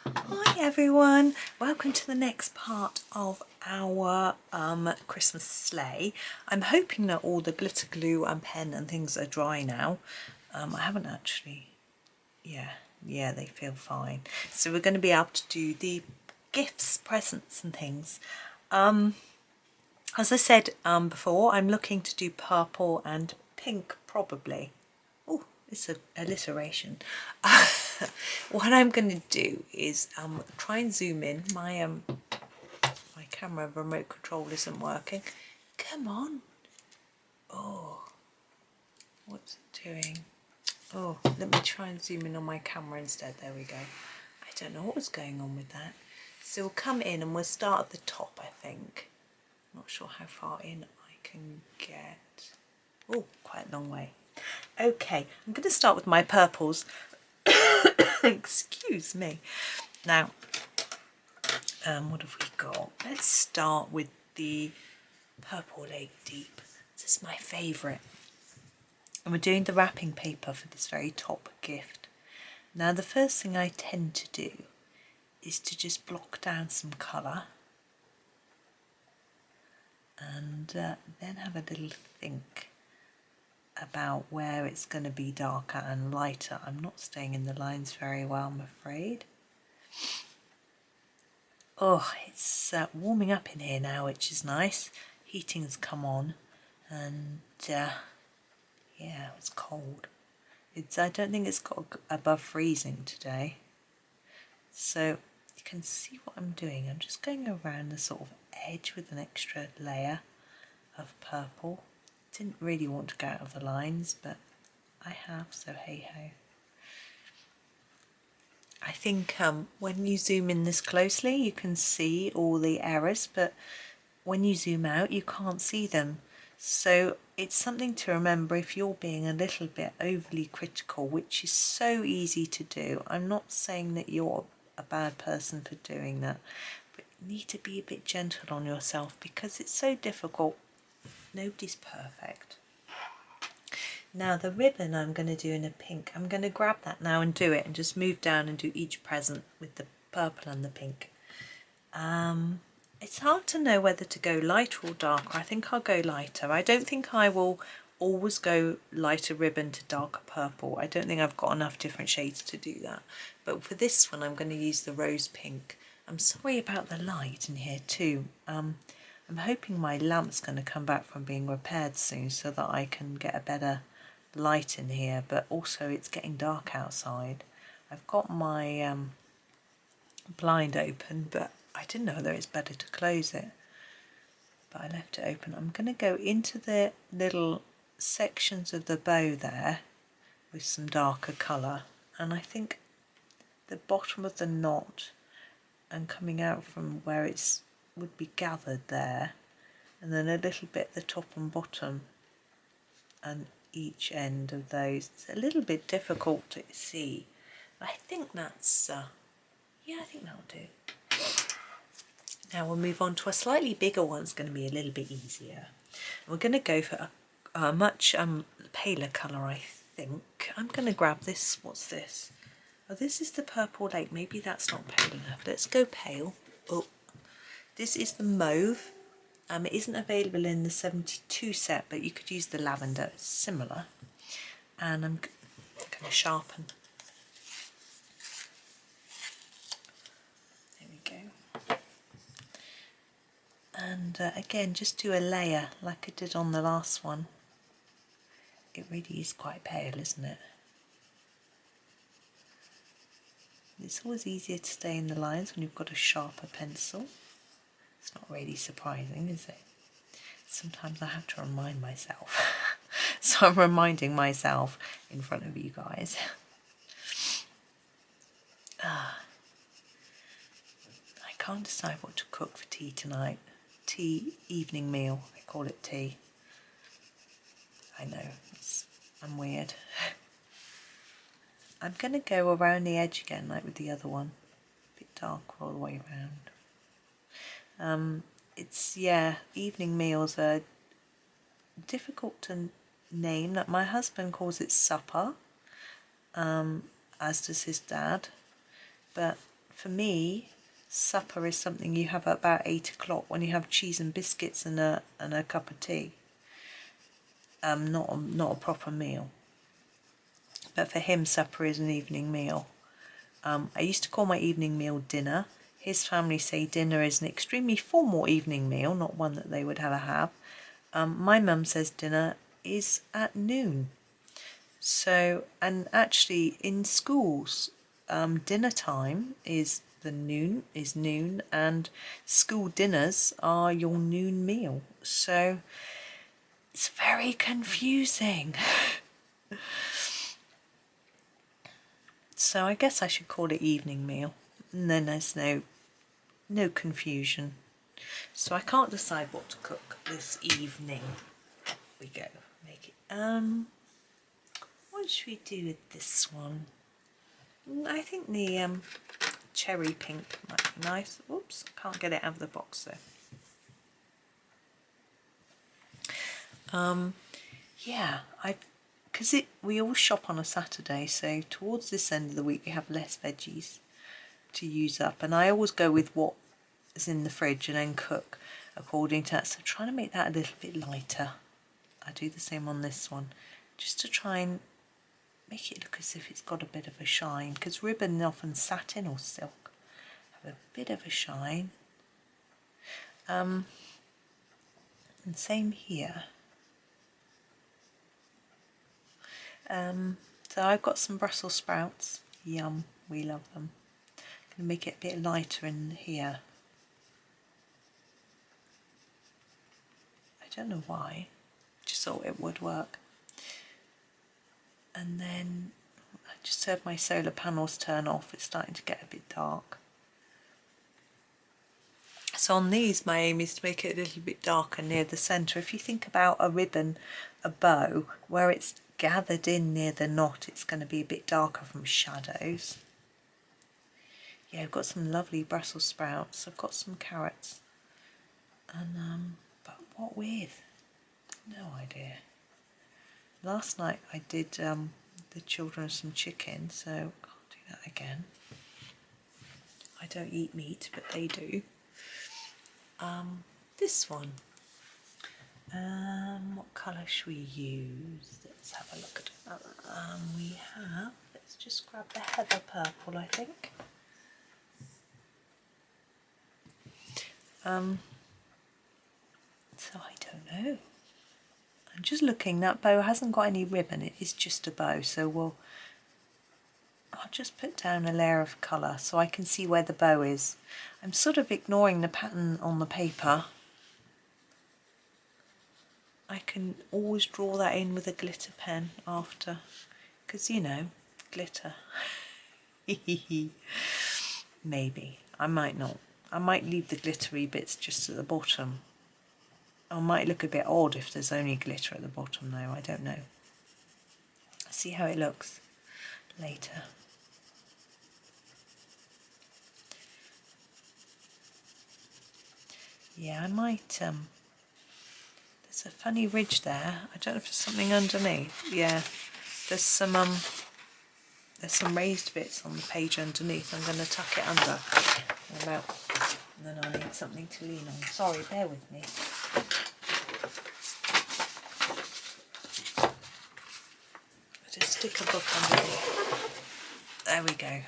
Hi everyone, welcome to the next part of our Christmas sleigh. I'm hoping that all the glitter glue and pen and things are dry now. I haven't actually, yeah, they feel fine. So we're going to be able to do the gifts, presents and things. As I said before, I'm looking to do purple and pink probably. Oh, it's an alliteration. What I'm going to do is try and zoom in. My camera remote control isn't working. Come on. Oh, what's it doing? Oh, let me try and zoom in on my camera instead. There we go. I don't know what was going on with that. So we'll come in and we'll start at the top, I think. Not sure how far in I can get. Oh, quite a long way. Okay, I'm going to start with my purples. Excuse me. Now, what have we got? Let's start with the Purple Lake Deep. This is my favourite. And we're doing the wrapping paper for this very top gift. Now, the first thing I tend to do is to just block down some colour and then have a little think about where it's going to be darker and lighter. I'm not staying in the lines very well, I'm afraid. Oh, it's warming up in here now, which is nice. Heating's come on and yeah, it's cold. I don't think it's got above freezing today. So you can see what I'm doing. I'm just going around the sort of edge with an extra layer of purple. Didn't really want to go out of the lines, but I have, so hey ho. I think when you zoom in this closely you can see all the errors, but when you zoom out you can't see them. So it's something to remember if you're being a little bit overly critical, which is so easy to do. I'm not saying that you're a bad person for doing that, but you need to be a bit gentle on yourself because it's so difficult. Nobody's perfect. Now the ribbon I'm going to do in a pink. I'm going to grab that now and do it and just move down and do each present with the purple and the pink. It's hard to know whether to go lighter or darker. I think I'll go lighter. I don't think I will always go lighter ribbon to darker purple. I don't think I've got enough different shades to do that. But for this one I'm going to use the rose pink. I'm sorry about the light in here too. I'm hoping my lamp's going to come back from being repaired soon so that I can get a better light in here, but also it's getting dark outside. I've got my blind open, but I didn't know whether it's better to close it, but I left it open. I'm going to go into the little sections of the bow there with some darker colour, and I think the bottom of the knot and coming out from where it's would be gathered there, and then a little bit the top and bottom and each end of those. It's a little bit difficult to see. I think that's yeah, I think that'll do. Now we'll move on to a slightly bigger one. It's going to be a little bit easier. We're going to go for a much paler colour, I think. I'm going to grab this. What's this? Oh, this is the Purple Lake. Maybe that's not pale enough. Let's go pale. Oh, this is the Mauve. It isn't available in the 72 set, but you could use the Lavender. It's similar. And I'm going to sharpen. There we go. And again, just do a layer like I did on the last one. It really is quite pale, isn't it? It's always easier to stay in the lines when you've got a sharper pencil. It's not really surprising, is it? Sometimes I have to remind myself. So I'm reminding myself in front of you guys. I can't decide what to cook for tea tonight. Tea, evening meal, I call it tea. I know, I'm weird. I'm going to go around the edge again like with the other one. A bit darker all the way around. It's, yeah, evening meals are difficult to name. That my husband calls it supper, as does his dad, but for me, supper is something you have at about 8 o'clock when you have cheese and biscuits and a cup of tea. Not a proper meal. But for him, supper is an evening meal. I used to call my evening meal dinner. His family say dinner is an extremely formal evening meal, not one that they would ever have. My mum says dinner is at noon. So, and actually in schools, dinner time is noon, and school dinners are your noon meal. So it's very confusing. So I guess I should call it evening meal, and then there's no confusion. So I can't decide what to cook this evening. We go make it. What should we do with this one? I think the cherry pink might be nice. Oops, I can't get it out of the box though. Yeah, because we all shop on a Saturday, so towards this end of the week we have less veggies to use up, and I always go with what is in the fridge and then cook according to that. So trying to make that a little bit lighter. I do the same on this one, just to try and make it look as if it's got a bit of a shine, because ribbon, often satin or silk, have a bit of a shine. And same here. So I've got some Brussels sprouts. Yum, we love them. I'm going to make it a bit lighter in here. I don't know why, just thought it would work. And then I just heard my solar panels turn off. It's starting to get a bit dark. So on these, my aim is to make it a little bit darker near the centre. If you think about a ribbon, a bow, where it's gathered in near the knot, it's going to be a bit darker from shadows. Yeah, I've got some lovely Brussels sprouts. I've got some carrots. And but what with? No idea. Last night I did the children some chicken, so I can't do that again. I don't eat meat, but they do. This one. What colour should we use? Let's have a look at it. We have, let's just grab the heather purple, I think. So I don't know. I'm just looking, that bow hasn't got any ribbon, it is just a bow, so I'll just put down a layer of colour so I can see where the bow is. I'm sort of ignoring the pattern on the paper. I can always draw that in with a glitter pen after, because you know, glitter. Maybe, I might not. I might leave the glittery bits just at the bottom. It might look a bit odd if there's only glitter at the bottom though, I don't know. See how it looks later. Yeah, I might, there's a funny ridge there. I don't know if there's something underneath. Yeah, there's some raised bits on the page underneath. I'm going to tuck it under. And then I need something to lean on. Sorry, bear with me. I'll just stick a book underneath. There we go.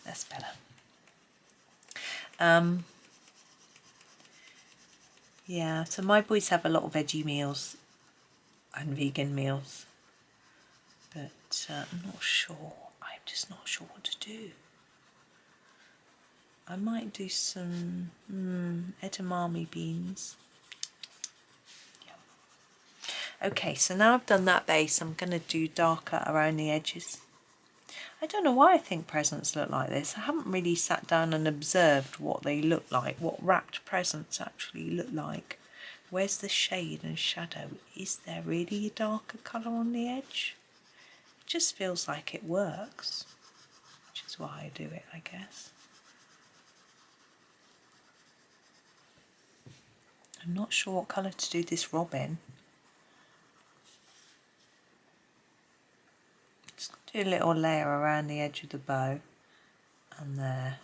That's better. Yeah, so my boys have a lot of veggie meals and vegan meals, but I'm not sure. I'm just not sure what to do. I might do some edamame beans. Yeah. Okay, so now I've done that base, I'm going to do darker around the edges. I don't know why I think presents look like this. I haven't really sat down and observed what they look like, what wrapped presents actually look like. Where's the shade and shadow? Is there really a darker colour on the edge? It just feels like it works, which is why I do it, I guess. I'm not sure what colour to do this robin. Just do a little layer around the edge of the bow and there.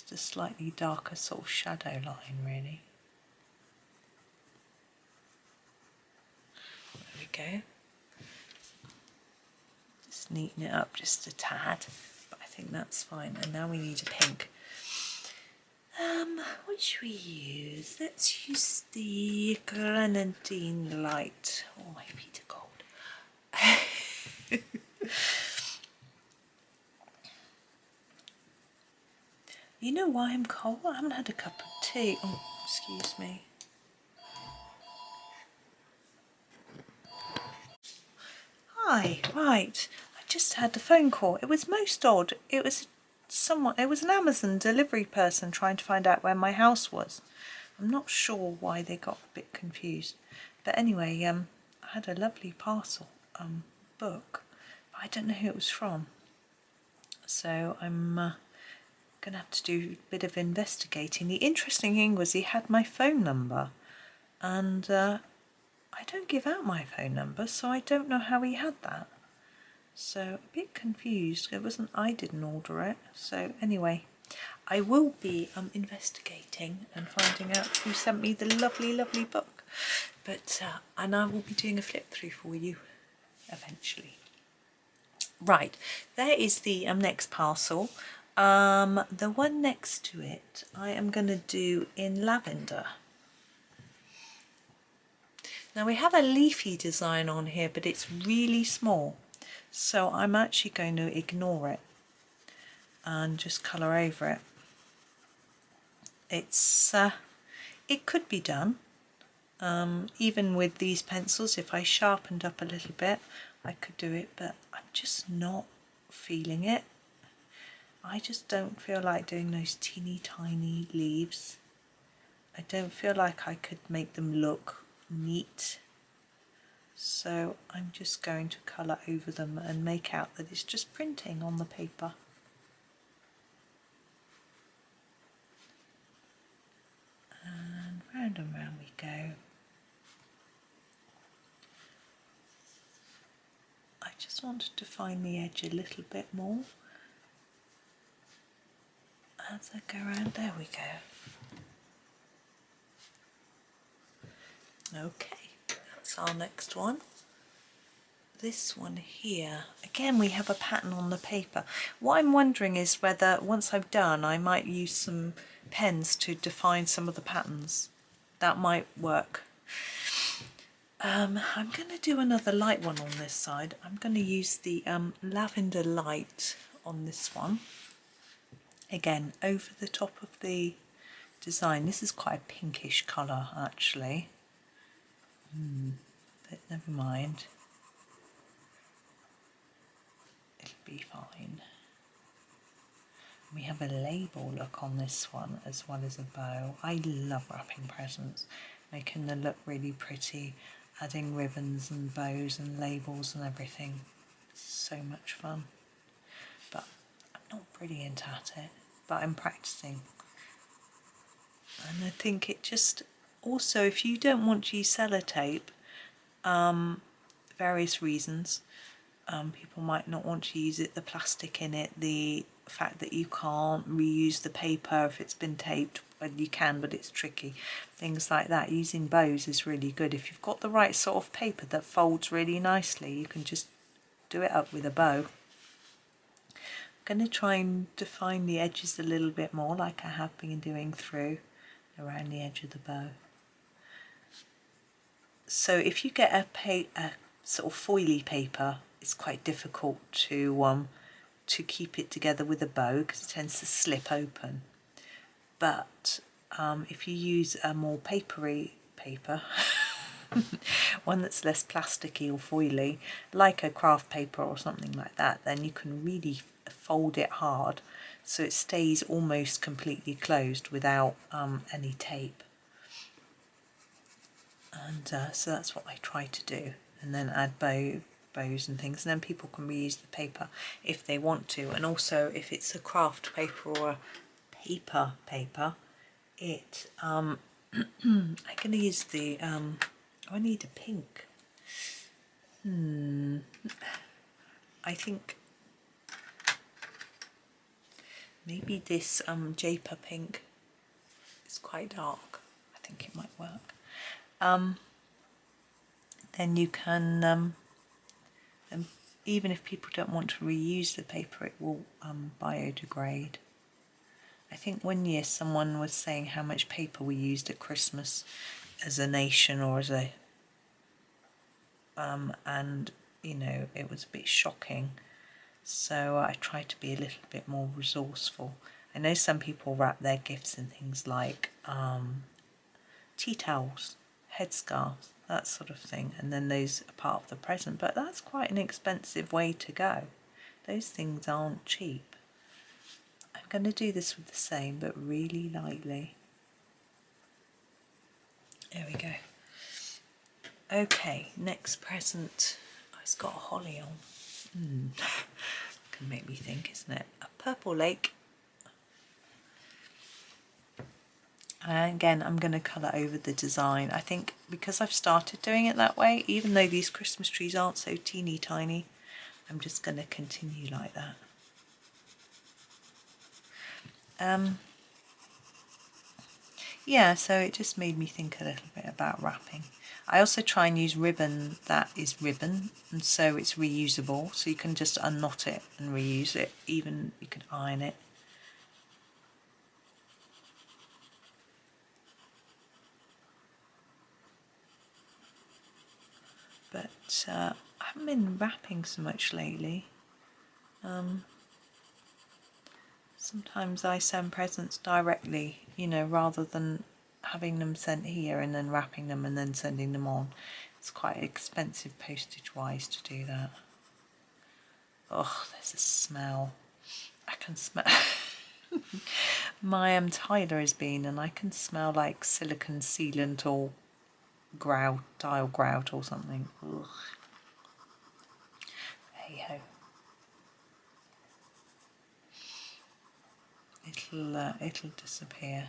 just a slightly darker sort of shadow line really. There we go. Just neaten it up just a tad, but I think that's fine. And now we need a pink. What should we use? Let's use the Grenadine light. Oh, my feet are cold. You know why I'm cold? I haven't had a cup of tea. Oh, excuse me. Hi, right. I just had a phone call. It was most odd. It was an Amazon delivery person trying to find out where my house was. I'm not sure why they got a bit confused. But anyway, I had a lovely parcel book, but I don't know who it was from. So I'm going to have to do a bit of investigating. The interesting thing was he had my phone number, and I don't give out my phone number, so I don't know how he had that. So a bit confused. I didn't order it. So anyway, I will be investigating and finding out who sent me the lovely book. But and I will be doing a flip through for you eventually. Right, there is the next parcel. The one next to it I am going to do in lavender. Now we have a leafy design on here, but it's really small. So I'm actually going to ignore it and just colour over it. It could be done, even with these pencils. If I sharpened up a little bit, I could do it, but I'm just not feeling it. I just don't feel like doing those teeny tiny leaves. I don't feel like I could make them look neat. So I'm just going to colour over them and make out that it's just printing on the paper. And round we go. I just want to define the edge a little bit more. As I go around, there we go. Okay. That's our next one. This one here, again we have a pattern on the paper. What I'm wondering is whether once I've done I might use some pens to define some of the patterns. That might work. I'm going to do another light one on this side. I'm going to use the lavender light on this one. Again, over the top of the design. This is quite a pinkish colour actually. But never mind. It'll be fine. We have a label look on this one as well as a bow. I love wrapping presents, making them look really pretty, adding ribbons and bows and labels and everything. It's so much fun. But I'm not brilliant at it, but I'm practicing. And I think it just, also if you don't want to use sellotape, various reasons, people might not want to use it, the plastic in it, the fact that you can't reuse the paper if it's been taped. Well, you can, but it's tricky. Things like that. Using bows is really good. If you've got the right sort of paper that folds really nicely, you can just do it up with a bow. I'm going to try and define the edges a little bit more, like I have been doing through around the edge of the bow. So if you get a sort of foily paper, it's quite difficult to keep it together with a bow because it tends to slip open. But if you use a more papery paper, one that's less plasticky or foily, like a craft paper or something like that, then you can really fold it hard so it stays almost completely closed without any tape. And so that's what I try to do, and then add bows and things, and then people can reuse the paper if they want to. And also if it's a craft paper or a paper, it I'm going to use the I need a pink. I think Maybe this Jaipur pink is quite dark. I think it might work. Then you can, and even if people don't want to reuse the paper, it will biodegrade. I think one year someone was saying how much paper we used at Christmas as a nation or as a, and you know, it was a bit shocking. So I try to be a little bit more resourceful. I know some people wrap their gifts in things like tea towels, headscarves, that sort of thing, and then those are part of the present, but that's quite an expensive way to go. Those things aren't cheap. I'm going to do this with the same, but really lightly. There we go. Okay, next present. Oh, it's got a holly on. Can make me think, isn't it? A purple lake. And again, I'm going to colour over the design. I think because I've started doing it that way, even though these Christmas trees aren't so teeny tiny, I'm just going to continue like that. Yeah, so it just made me think a little bit about wrapping. I also try and use ribbon that is ribbon, and so it's reusable, so you can just unknot it and reuse it. Even you can iron it. But I haven't been wrapping so much lately. Sometimes I send presents directly, you know, rather than having them sent here and then wrapping them and then sending them on. It's quite expensive postage-wise to do that. Oh, there's a smell. I can smell... My Tyler has been, and I can smell like silicone sealant or grout, tile grout or something. Ugh. Hey ho. It'll disappear.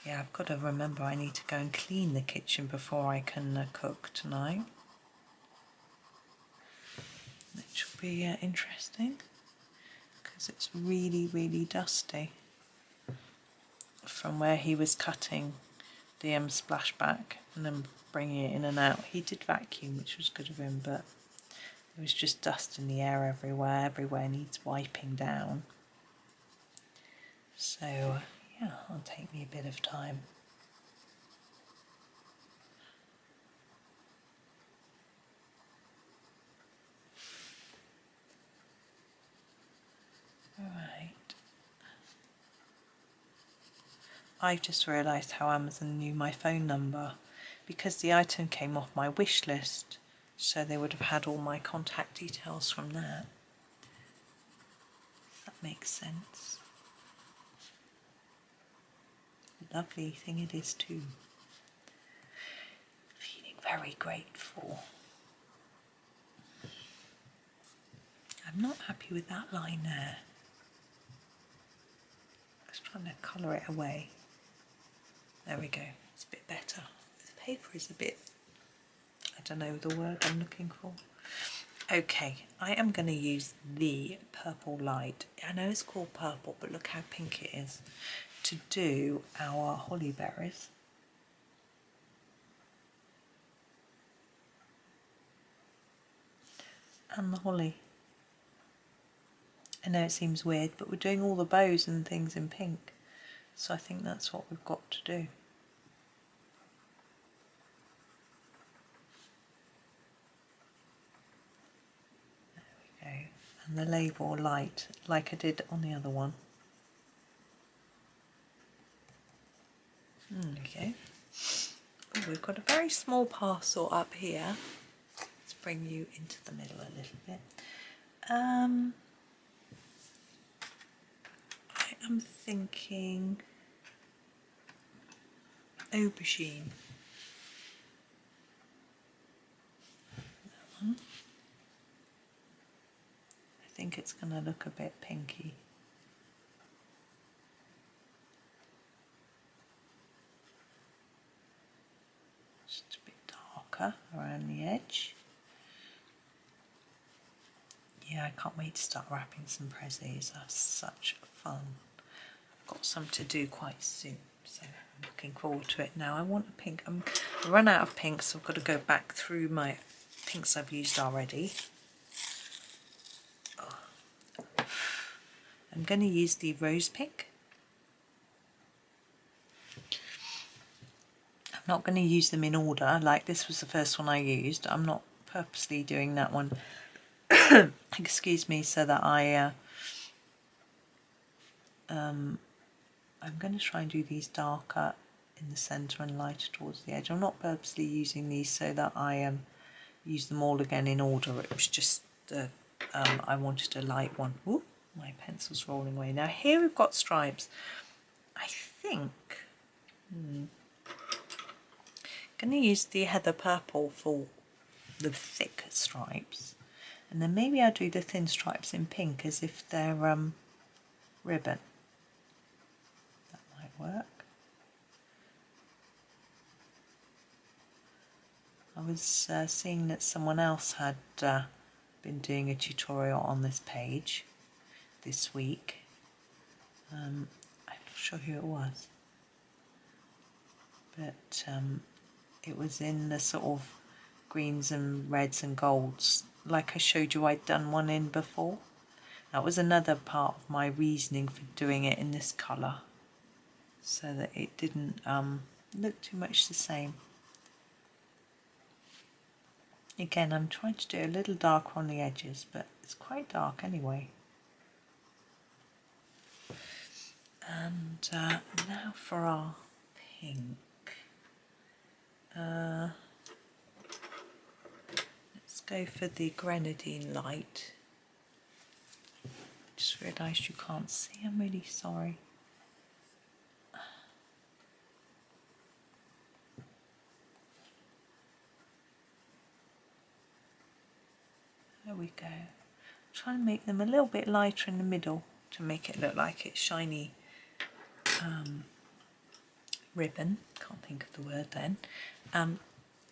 Yeah, I've got to remember I need to go and clean the kitchen before I can cook tonight. Which will be interesting because it's really, really dusty from where he was cutting the splashback and then bringing it in and out. He did vacuum, which was good of him, but there was just dust in the air everywhere. Everywhere needs wiping down. So, yeah, it'll take me a bit of time. Alright. I've just realised how Amazon knew my phone number because the item came off my wish list, so they would have had all my contact details from that. That makes sense. Lovely thing it is too. Feeling very grateful. I'm not happy with that line there. I was trying to colour it away. There we go, it's a bit better. The paper is a bit, I don't know the word I'm looking for. Okay, I am going to use the purple light. I know it's called purple, but look how pink it is, to do our holly berries. And the holly. I know it seems weird, but we're doing all the bows and things in pink, so I think that's what we've got to do. There we go. And the label light, like I did on the other one. There we go. Oh, we've got a very small parcel up here. Let's bring you into the middle a little bit. I am thinking aubergine. That one. I think it's going to look a bit pinky. Just a bit darker around the edge. Yeah, I can't wait to start wrapping some prezzies. I have such fun. I've got some to do quite soon, so I'm looking forward to it now. I want a pink. I'm run out of pink, so I've got to go back through my pinks I've used already. I'm going to use the rose pink. I'm not going to use them in order, like this was the first one I used. I'm not purposely doing that one, excuse me, so that I'm going to try and do these darker in the centre and lighter towards the edge. I'm not purposely using these so that I use them all again in order. It was just I wanted a light one. Ooh, my pencil's rolling away. Now here we've got stripes. I think I'm going to use the heather purple for the thick stripes, and then maybe I'll do the thin stripes in pink as if they're ribbon. That might work. I was seeing that someone else had been doing a tutorial on this page this week. I'm not sure who it was, but it was in the sort of greens and reds and golds, like I showed you I'd done one in before. That was another part of my reasoning for doing it in this colour, so that it didn't look too much the same. Again, I'm trying to do a little darker on the edges, but it's quite dark anyway. And now for our pink. Let's go for the Grenadine light. Just realised you can't see, I'm really sorry. There we go. Try and make them a little bit lighter in the middle to make it look like it's shiny ribbon. Can't think of the word then.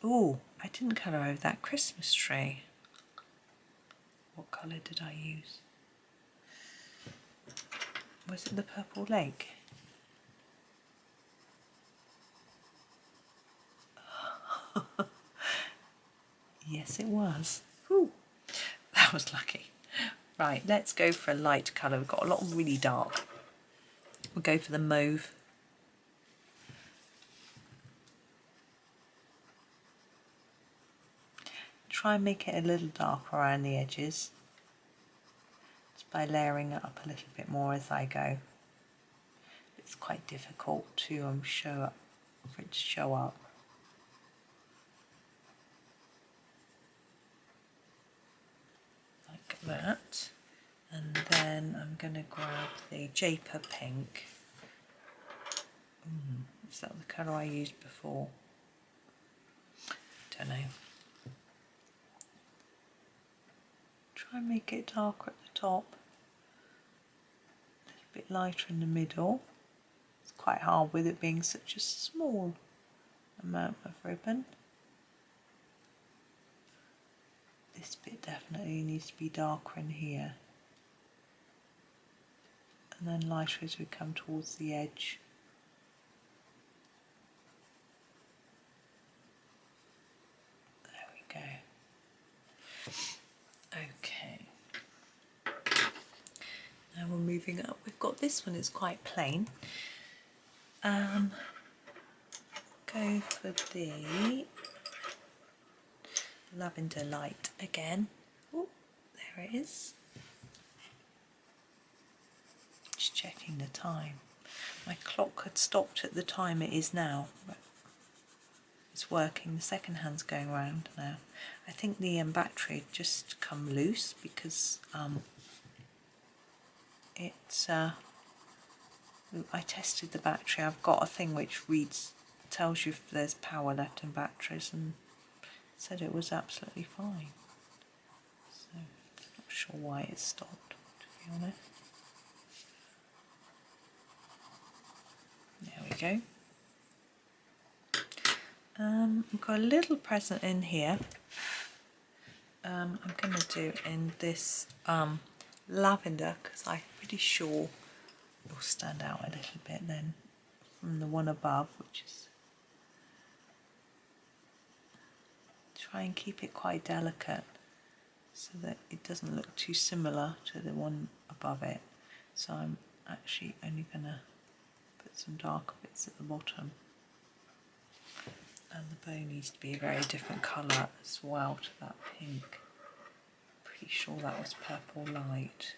Oh, I didn't colour over that Christmas tree. What colour did I use? Was it the Purple Lake? Yes, it was. Whew. That was lucky. Right, let's go for a light colour. We've got a lot of really dark. We'll go for the mauve. Try and make it a little darker around the edges, just by layering it up a little bit more as I go. It's quite difficult to for it to show up. Like that. And then I'm going to grab the Jaipur pink. Is that the colour I used before? Don't know. Try and make it darker at the top, a little bit lighter in the middle. It's quite hard with it being such a small amount of ribbon. This bit definitely needs to be darker in here, and then lighter as we come towards the edge. There we go. Okay, now we're moving up. We've got this one, it's quite plain. Go for the Lavender light again. Oh, there it is. Just checking the time. My clock had stopped at the time it is now, but it's working. The second hand's going round now. I think the battery had just come loose because I tested the battery. I've got a thing which tells you if there's power left in batteries, and said it was absolutely fine. So I'm not sure why it stopped, to be honest. There we go. We've got a little present in here. I'm going to do in this lavender, because I'm pretty sure it will stand out a little bit then from the one above, which is, try and keep it quite delicate so that it doesn't look too similar to the one above it. So I'm actually only going to put some darker bits at the bottom. And the bow needs to be a very different colour as well to that pink. Pretty sure that was purple light.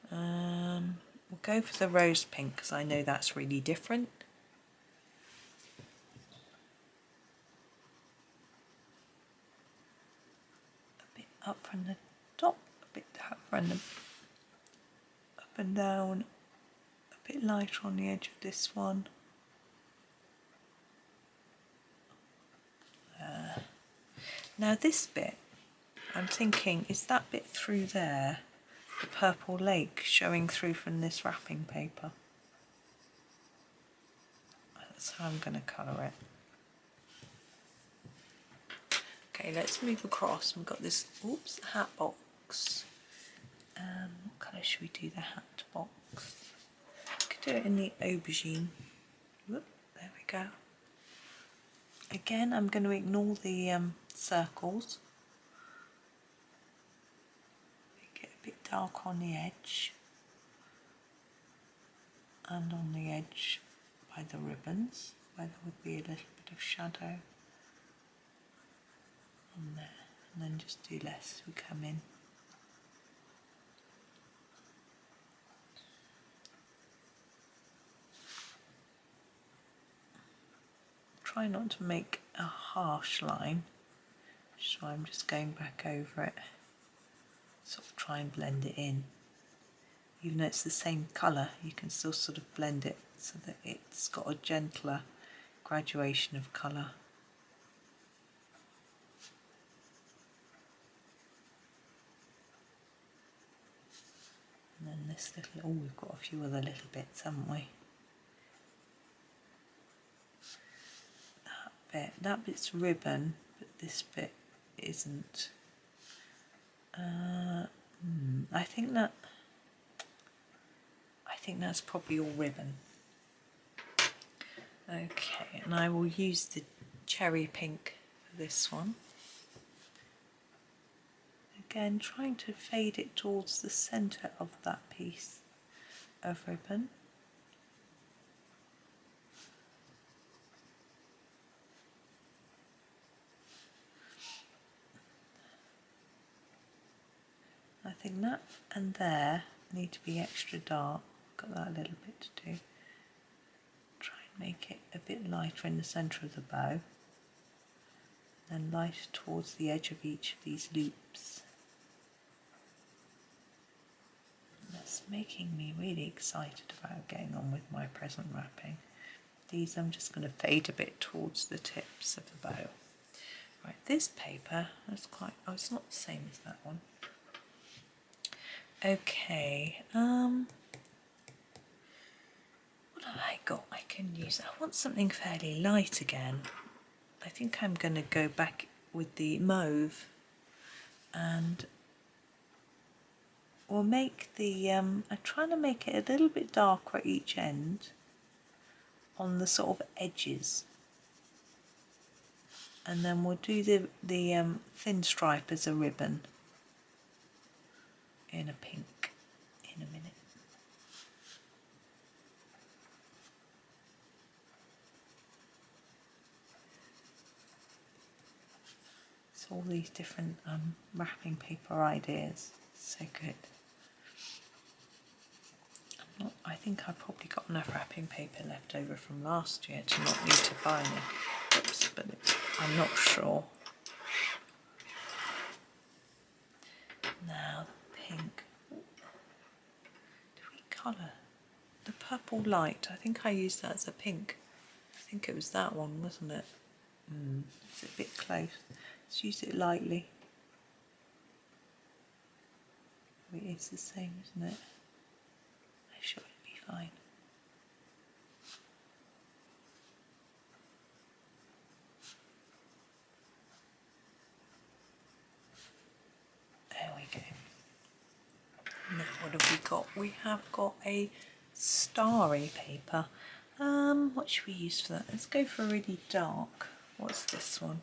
We'll go for the rose pink because I know that's really different. A bit up from the top, a bit down from the up and down, a bit lighter on the edge of this one. Now this bit, I'm thinking, is that bit through there, the purple lake showing through from this wrapping paper? That's how I'm going to colour it. Okay, let's move across. We've got this, oops, hat box. What colour should we do the hat box? We could do it in the aubergine. Whoop, there we go. Again, I'm going to ignore the circles. Make it a bit dark on the edge and on the edge by the ribbons, where there would be a little bit of shadow on there, and then just do less as we come in. Try not to make a harsh line, which is why I'm just going back over it, sort of try and blend it in. Even though it's the same colour, you can still sort of blend it so that it's got a gentler graduation of colour. And then this little, oh, we've got a few other little bits, haven't we? That bit's ribbon, but this bit isn't. I think that's probably all ribbon. Okay, and I will use the cherry pink for this one. Again, trying to fade it towards the centre of that piece of ribbon. I think that and there need to be extra dark. Got that a little bit to do. Try and make it a bit lighter in the centre of the bow, and lighter towards the edge of each of these loops. And that's making me really excited about getting on with my present wrapping. These I'm just going to fade a bit towards the tips of the bow. Right, this paper, that's quite, oh, it's not the same as that one. Okay, what have I got I can use? I want something fairly light again. I think I'm going to go back with the mauve, and we'll make the, I'm trying to make it a little bit darker at each end on the sort of edges, and then we'll do the thin stripe as a ribbon in a pink in a minute. So all these different wrapping paper ideas, so good. I think I've probably got enough wrapping paper left over from last year to not need to buy any. Oops, but I'm not sure. Now pink. Do we colour the purple light? I think I used that as a pink. I think it was that one, wasn't it? It's a bit close. Let's use it lightly. It is the same, isn't it? I'm sure it'll be fine. There we go. Now what have we got? We have got a starry paper. What should we use for that? Let's go for really dark. What's this one?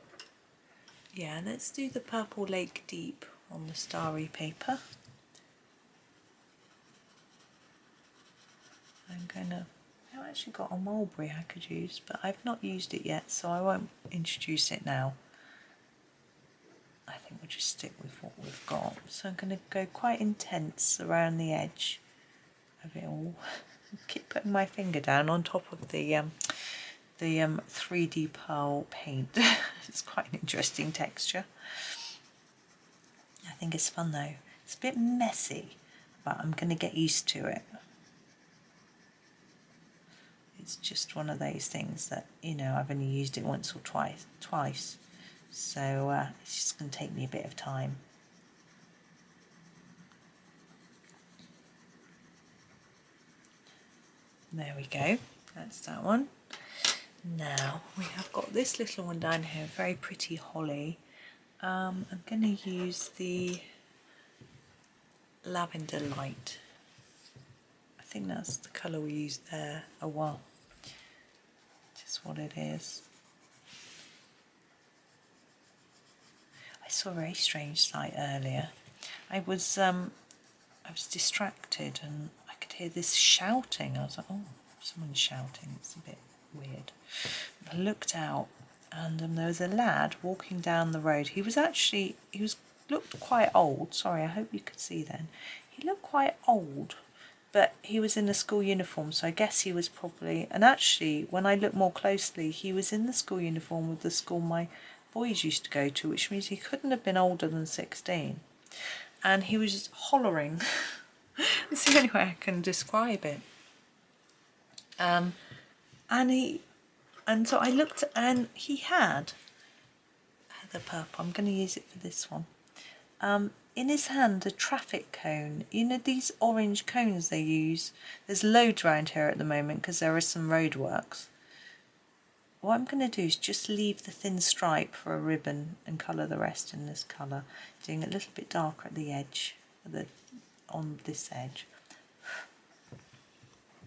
Yeah, let's do the Purple Lake Deep on the starry paper. I've actually got a mulberry I could use, but I've not used it yet, so I won't introduce it now. I think we'll just stick with what we've got. So I'm going to go quite intense around the edge of it all. Keep putting my finger down on top of the 3D pearl paint. It's quite an interesting texture. I think it's fun though. It's a bit messy, but I'm going to get used to it. It's just one of those things that, you know, I've only used it once or twice. So it's just going to take me a bit of time. There we go, that's that one. Now we have got this little one down here, very pretty holly. I'm going to use the Lavender Light. I think that's the colour we used there. Oh well, just what it is. I saw a very strange sight earlier. I was distracted and I could hear this shouting. I was like, oh, someone's shouting. It's a bit weird. I looked out and there was a lad walking down the road. He looked quite old. Sorry, I hope you could see then. He looked quite old, but he was in a school uniform, so I guess he was probably, and actually when I looked more closely, he was in the school uniform with the school my boys used to go to, which means he couldn't have been older than 16. And he was just hollering. It's the only way I can describe it. And so I looked, and he had the purple. I'm going to use it for this one. In his hand, a traffic cone. You know these orange cones they use? There's loads around here at the moment because there are some roadworks. What I'm going to do is just leave the thin stripe for a ribbon and colour the rest in this colour, doing it a little bit darker at the edge, on this edge.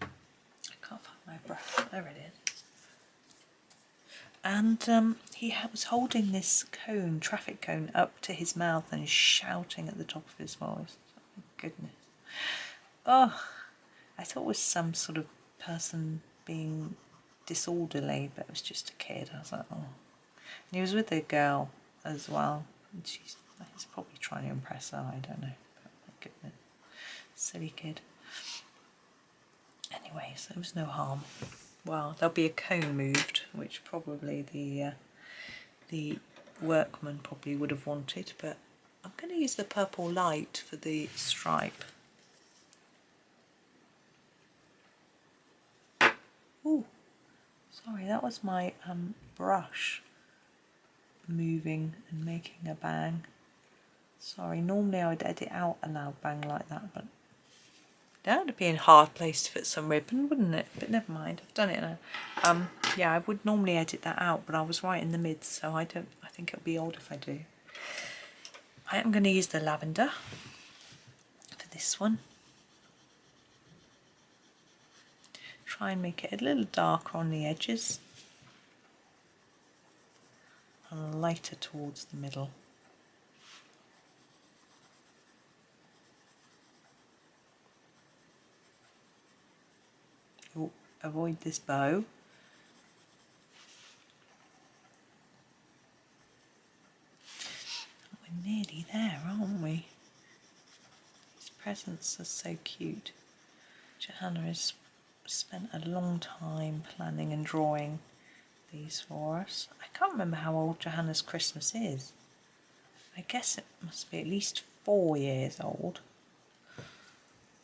I can't find my brush. There it is. And he was holding this cone, traffic cone, up to his mouth and shouting at the top of his voice. Oh, goodness. Oh, I thought it was some sort of person being disorderly, but it was just a kid. I was like, oh. And he was with a girl as well. And he's probably trying to impress her, I don't know. But my goodness. Silly kid. Anyway, so there was no harm. Well, there'll be a cone moved, which probably the workman probably would have wanted, but I'm going to use the Purple Light for the stripe. Ooh, sorry, that was my brush moving and making a bang. Sorry, normally I would edit out a loud bang like that, but that would be a hard place to fit some ribbon, wouldn't it? But never mind, I've done it now. Yeah, I would normally edit that out, but I was right in the mid, so I think it'll be odd if I do. I am going to use the lavender for this one. Try and make it a little darker on the edges and lighter towards the middle. Oh, avoid this bow. We're nearly there, aren't we? These presents are so cute. Johanna has spent a long time planning and drawing these for us. I can't remember how old Johanna's Christmas is. I guess it must be at least 4 years old.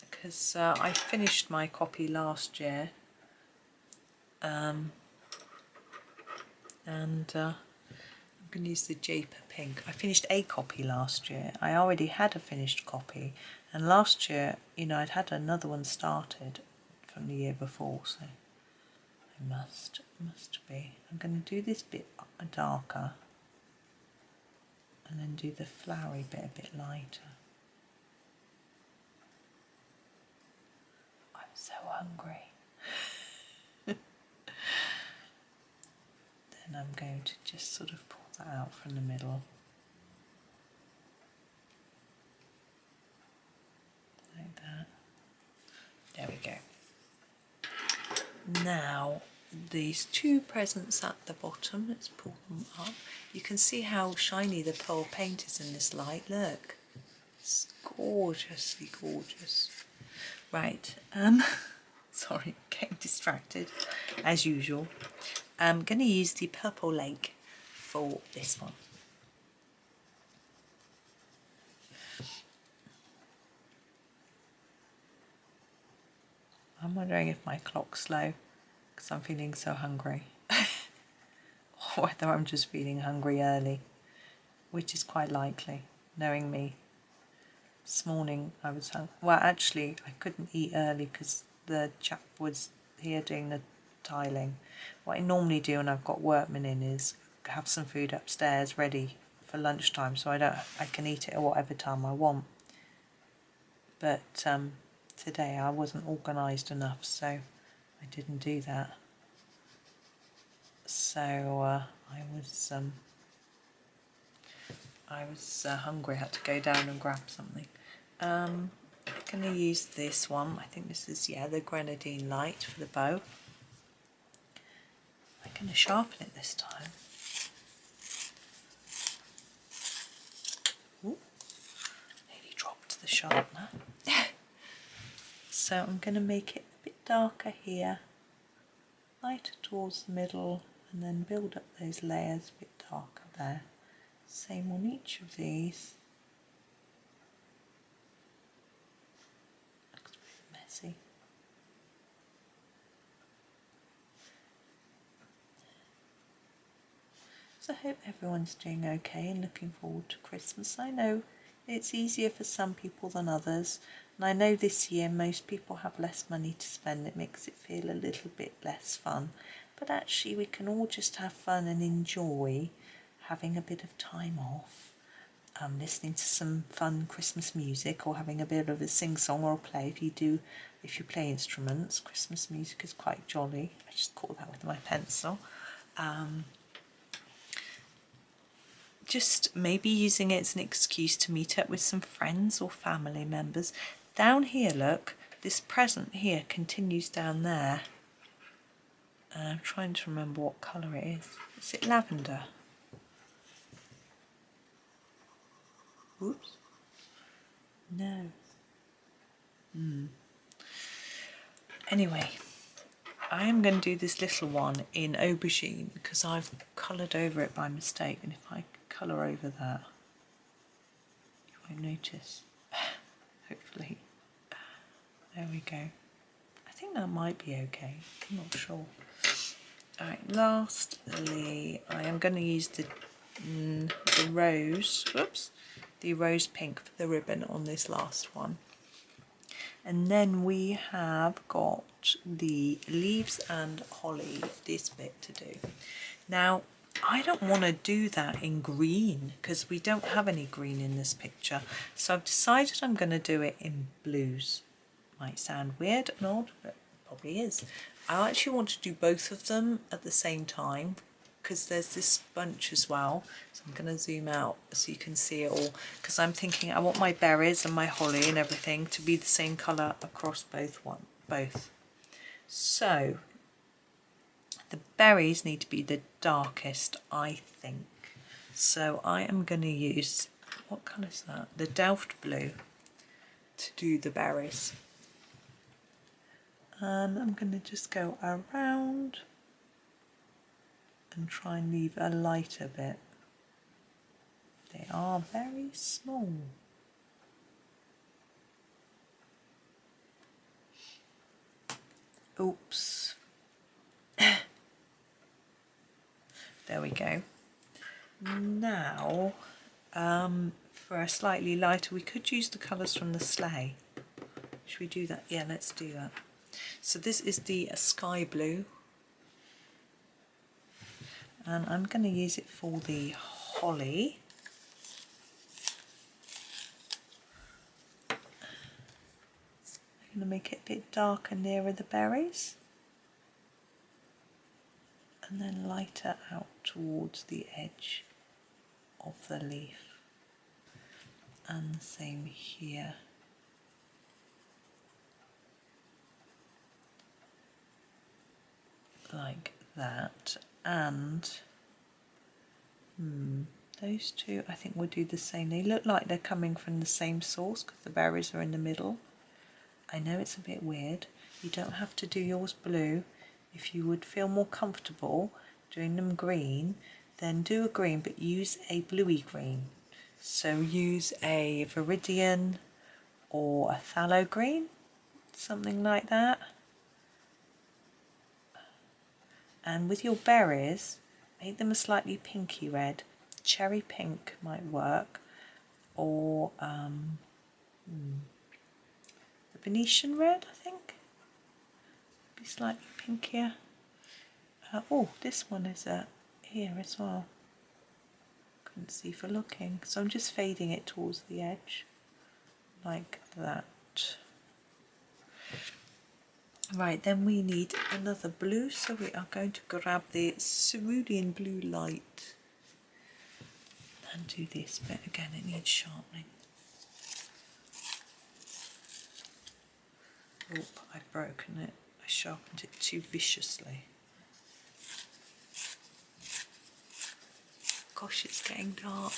Because I finished my copy last year, and I'm going to use the Jaipur pink. I finished a copy last year. I already had a finished copy, and last year, you know, I'd had another one started from the year before, so I must be. I'm going to do this bit darker, and then do the flowery bit a bit lighter. So hungry. Then I'm going to just sort of pull that out from the middle. Like that. There we go. Now, these two presents at the bottom, let's pull them up. You can see how shiny the pearl paint is in this light. Look, it's gorgeously gorgeous. Right, sorry, getting distracted as usual. I'm going to use the Purple Lake for this one. I'm wondering if my clock's slow because I'm feeling so hungry. Or whether I'm just feeling hungry early, which is quite likely, knowing me. This morning I was hungry. Well, actually, I couldn't eat early because the chap was here doing the tiling. What I normally do when I've got workmen in is have some food upstairs ready for lunchtime, so I can eat it at whatever time I want. But today I wasn't organised enough, so I didn't do that. So I was hungry. I had to go down and grab something. I'm going to use this one. I think this is, yeah, the Grenadine light for the bow. I'm going to sharpen it this time. Ooh, nearly dropped the sharpener. So I'm going to make it a bit darker here, lighter towards the middle, and then build up those layers a bit darker there. Same on each of these. Looks a bit messy. So I hope everyone's doing okay and looking forward to Christmas. I know it's easier for some people than others, and I know this year most people have less money to spend. It makes it feel a little bit less fun, but actually we can all just have fun and enjoy having a bit of time off, listening to some fun Christmas music, or having a bit of a sing-song or a play if you play instruments. Christmas music is quite jolly. I just caught that with my pencil. Just maybe using it as an excuse to meet up with some friends or family members. Down here, look, this present here continues down there. I'm trying to remember what colour it is. Is it lavender? Oops. No. Anyway, I am going to do this little one in Aubergine because I've coloured over it by mistake, and if I colour over that, you won't notice. Hopefully. There we go. I think that might be okay. I'm not sure. Alright, lastly, I am going to use the rose pink for the ribbon on this last one. And then we have got the leaves and holly, this bit to do. Now, I don't want to do that in green because we don't have any green in this picture. So I've decided I'm going to do it in blues. Might sound weird and odd, but it probably is. I actually want to do both of them at the same time because there's this bunch as well. So I'm going to zoom out so you can see it all, because I'm thinking I want my berries and my holly and everything to be the same colour across both. So the berries need to be the darkest, I think. So I am going to use, what colour is that? The Delft blue to do the berries. And I'm going to just go around and try and leave a lighter bit. They are very small. Oops. There we go. Now, for a slightly lighter, we could use the colours from the Sleigh. Should we do that? Yeah, let's do that. So this is the sky blue. And I'm going to use it for the holly. going to make it a bit darker nearer the berries. And then lighter out towards the edge of the leaf. And the same here. Like that. And those two I think will do the same. They look like they're coming from the same source because the berries are in the middle. I know it's a bit weird. You don't have to do yours blue. If you would feel more comfortable doing them green, then do a green, but use a bluey green. So use a Viridian or a phthalo green, something like that. And with your berries, make them a slightly pinky red. Cherry pink might work, or the Venetian red, I think. Be slightly pinkier. Oh, this one is here as well. Couldn't see for looking, so I'm just fading it towards the edge, like that. Right, then we need another blue, so we are going to grab the Cerulean blue light and do this, but again it needs sharpening. Oh, I've broken it. I sharpened it too viciously. Gosh, it's getting dark.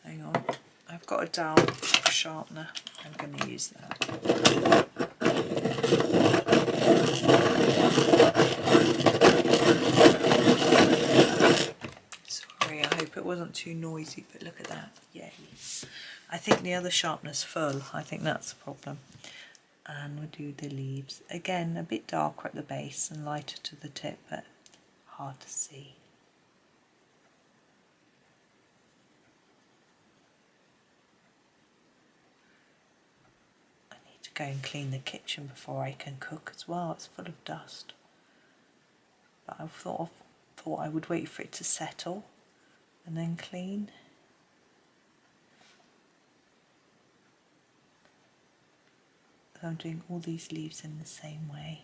Hang on, I've got a dowel sharpener. I'm going to use that. Sorry, I hope it wasn't too noisy, but look at that. Yay. I think the other sharpener's full. I think that's the problem. And we'll do the leaves. Again, a bit darker at the base and lighter to the tip, but hard to see. I need to go and clean the kitchen before I can cook as well. It's full of dust. But I thought I would wait for it to settle and then clean. So I'm doing all these leaves in the same way.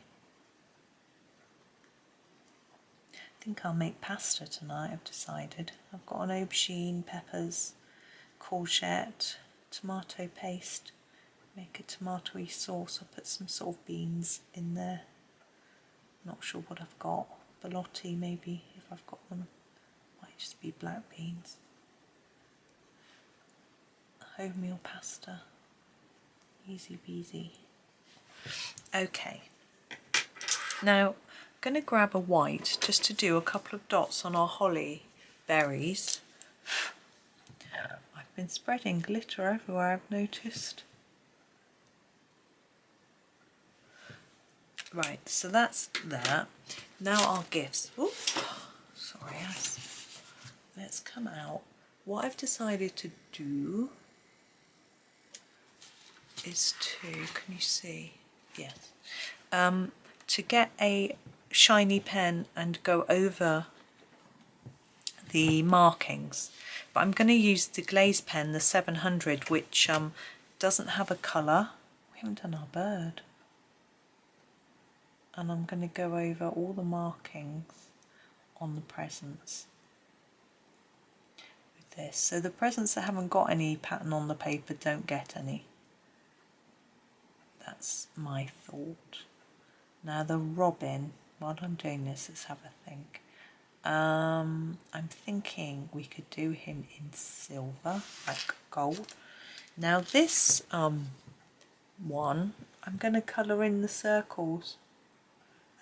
I think I'll make pasta tonight, I've decided. I've got an aubergine, peppers, courgette, tomato paste. Make a tomatoey sauce. I'll put some sort of beans in there. Not sure what I've got. Ballotti maybe, if I've got them. Might just be black beans. Wholemeal pasta. Easy peasy. Okay. Now I'm going to grab a white just to do a couple of dots on our holly berries. I've been spreading glitter everywhere, I've noticed. Right, so that's that. Now our gifts. Ooh, sorry, let's come out. What I've decided to do is to, can you see? Yes. To get a shiny pen and go over the markings. But I'm going to use the glaze pen, the 700, which doesn't have a colour. We haven't done our bird. And I'm going to go over all the markings on the presents with this. So the presents that haven't got any pattern on the paper don't get any. That's my thought. Now the robin, while I'm doing this, let's have a think. I'm thinking we could do him in silver, like gold. Now this one, I'm going to colour in the circles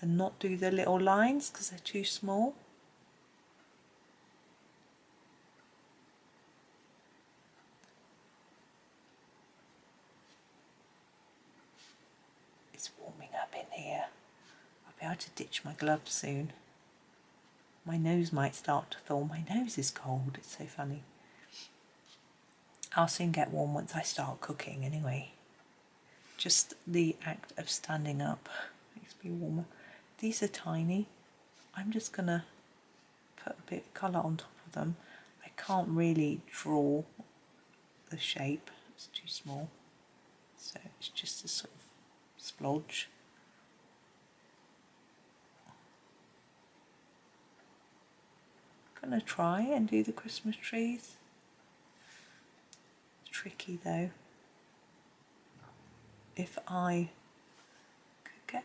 and not do the little lines because they're too small. It's warming up in here. I'll be able to ditch my gloves soon. My nose might start to thaw. My nose is cold, it's so funny. I'll soon get warm once I start cooking anyway. Just the act of standing up makes me warmer. These are tiny. I'm just gonna put a bit of colour on top of them. I can't really draw the shape, it's too small, so it's just a sort of splodge. I'm going to try and do the Christmas trees. It's tricky though. If I could get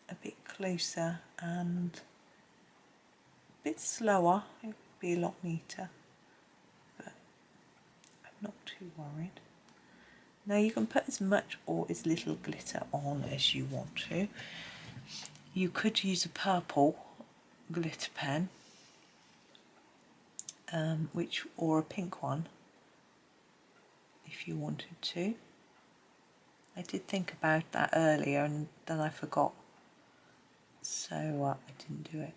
a bit closer and a bit slower, it would be a lot neater, but I'm not too worried. Now you can put as much or as little glitter on as you want to. You could use a purple glitter pen, or a pink one if you wanted to. I did think about that earlier and then I forgot, so I didn't do it.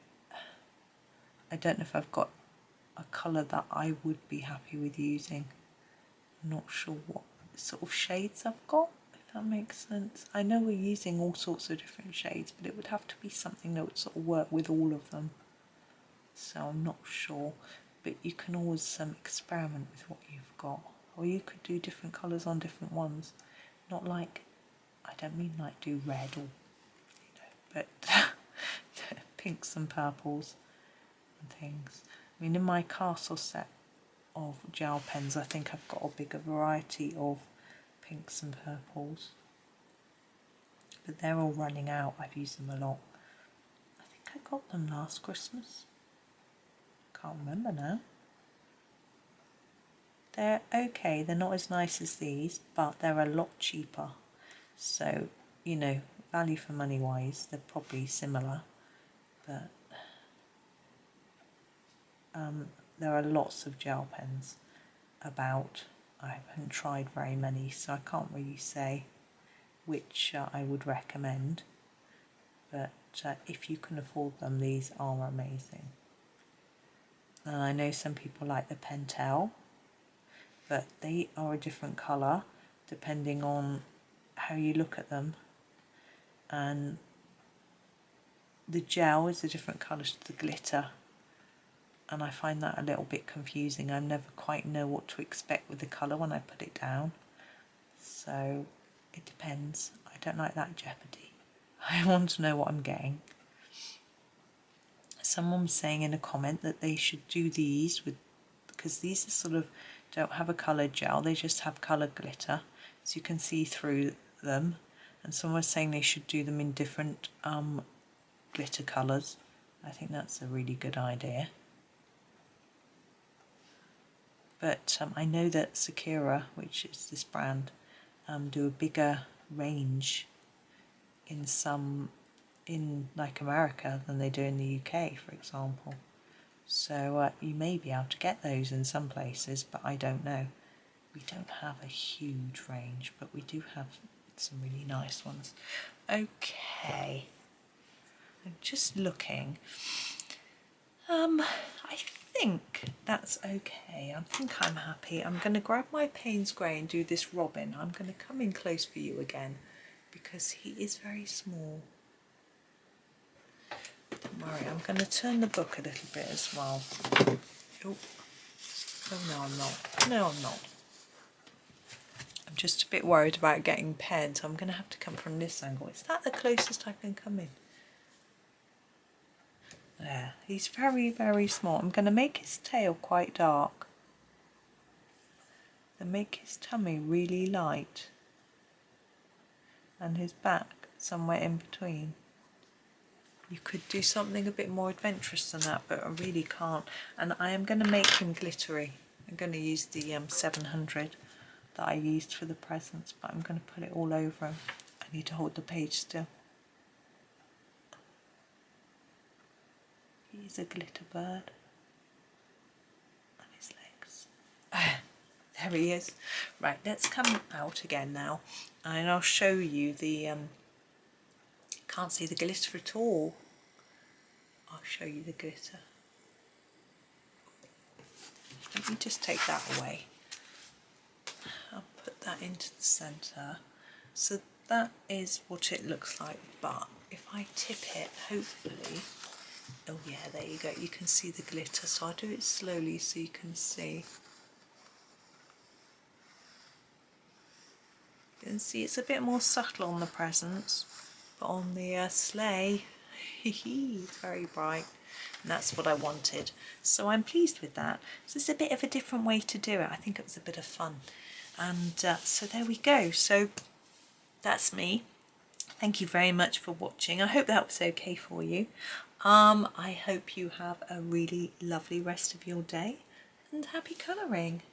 I don't know if I've got a colour that I would be happy with using. I'm not sure what sort of shades I've got, if that makes sense. I know we're using all sorts of different shades, but it would have to be something that would sort of work with all of them. So I'm not sure, but you can always experiment with what you've got. Or you could do different colours on different ones. Not like, I don't mean like do red or, but pinks and purples and things. I mean, in my castle set of gel pens, I think I've got a bigger variety of pinks and purples. But they're all running out, I've used them a lot. I think I got them last Christmas. Can't remember now. They're okay, they're not as nice as these, but they're a lot cheaper. So, you know, value for money wise, they're probably similar, but there are lots of gel pens about. I haven't tried very many, so I can't really say which I would recommend, but if you can afford them, these are amazing. And I know some people like the Pentel, but they are a different colour depending on how you look at them, and the gel is a different colour to the glitter, and I find that a little bit confusing. I never quite know what to expect with the colour when I put it down, so it depends. I don't like that jeopardy. I want to know what I'm getting. Someone was saying in a comment that they should do these with, because these are sort of don't have a coloured gel, they just have coloured glitter, so you can see through them. And someone was saying they should do them in different glitter colours. I think that's a really good idea. But I know that Sakura, which is this brand, do a bigger range in like America than they do in the UK, for example. So you may be able to get those in some places, but I don't know. We don't have a huge range, but we do have some really nice ones. Okay, I'm just looking. I think that's okay. I think I'm happy. I'm going to grab my Payne's Grey and do this robin. I'm going to come in close for you again because he is very small. Don't worry, I'm going to turn the book a little bit as well. Oh no, I'm not. No, I'm not. I'm just a bit worried about getting pen, so I'm going to have to come from this angle. Is that the closest I can come in? There, he's very, very small. I'm going to make his tail quite dark and make his tummy really light and his back somewhere in between. You could do something a bit more adventurous than that, but I really can't. And I am going to make him glittery. I'm going to use the 700 that I used for the presents, but I'm going to put it all over him. I need to hold the page still. He's a glitter bird on his legs. There he is. Right, let's come out again now, and I'll show you the. Can't see the glitter at all. I'll show you the glitter. Let me just take that away. I'll put that into the centre. So that is what it looks like, but if I tip it, hopefully Oh yeah, there you go, you can see the glitter, so I'll do it slowly so you can see. You can see it's a bit more subtle on the presents, but on the sleigh, it's very bright, and that's what I wanted. So I'm pleased with that. So it's a bit of a different way to do it. I think it was a bit of fun. And so there we go. So that's me. Thank you very much for watching. I hope that was okay for you. I hope you have a really lovely rest of your day, and happy colouring.